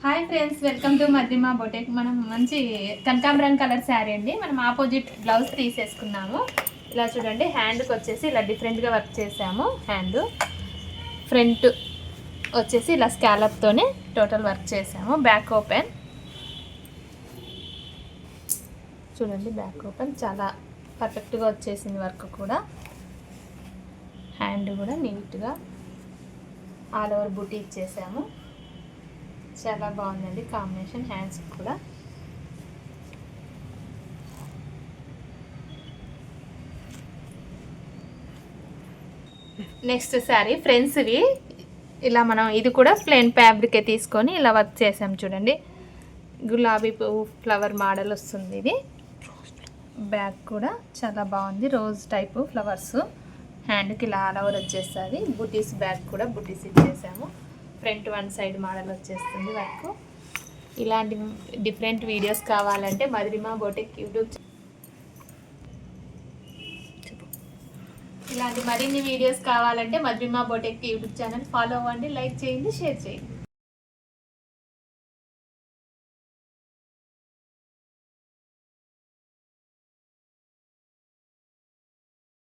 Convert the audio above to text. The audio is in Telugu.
Hi friends, welcome to Madhyama బొటెక్. మనం మంచి కనకాంబరం కలర్ శారీ అండి. మనం ఆపోజిట్ బ్లౌజ్ తీసేసుకున్నాము. ఇలా చూడండి, హ్యాండ్కి వచ్చేసి ఇలా డిఫరెంట్గా వర్క్ చేసాము. హ్యాండ్ ఫ్రంట్ వచ్చేసి ఇలా స్కాలప్తోనే టోటల్ వర్క్ చేసాము. బ్యాక్ ఓపెన్ చూడండి, బ్యాక్ ఓపెన్ చాలా పర్ఫెక్ట్గా వచ్చేసింది. వర్క్ కూడా, హ్యాండ్ కూడా నీట్గా ఆల్ ఓవర్ బూటీ ఇచ్చేసాము. చాలా బాగుందండి కాంబినేషన్. హ్యాండ్స్ కూడా నెక్స్ట్ శారీ ఫ్రెండ్స్వి. ఇలా మనం ఇది కూడా ప్లెయిన్ ఫ్యాబ్రికే తీసుకొని ఇలా వర్క్ చేసాం. చూడండి, గులాబీ పువ్వు ఫ్లవర్ మోడల్ వస్తుంది. ఇది బ్యాక్ కూడా చాలా బాగుంది, రోజ్ టైపు ఫ్లవర్స్. హ్యాండ్కి ఇలా ఆల్ ఓవర్ వచ్చేస్తుంది. బుటీస్ బ్యాక్ కూడా బుటీస్ ఇచ్చేసాము. ఫ్రంట్ వన్ సైడ్ మోడల్ వచ్చేస్తుంది వర్క్. ఇలాంటి డిఫరెంట్ వీడియోస్ కావాలంటే మధురిమ బొటెక్ యూట్యూబ్, ఇలాంటి మరిన్ని వీడియోస్ కావాలంటే మధురిమ బొటెక్ యూట్యూబ్ ఛానల్ ఫాలో అవ్వండి, లైక్ చేయండి, షేర్ చేయండి.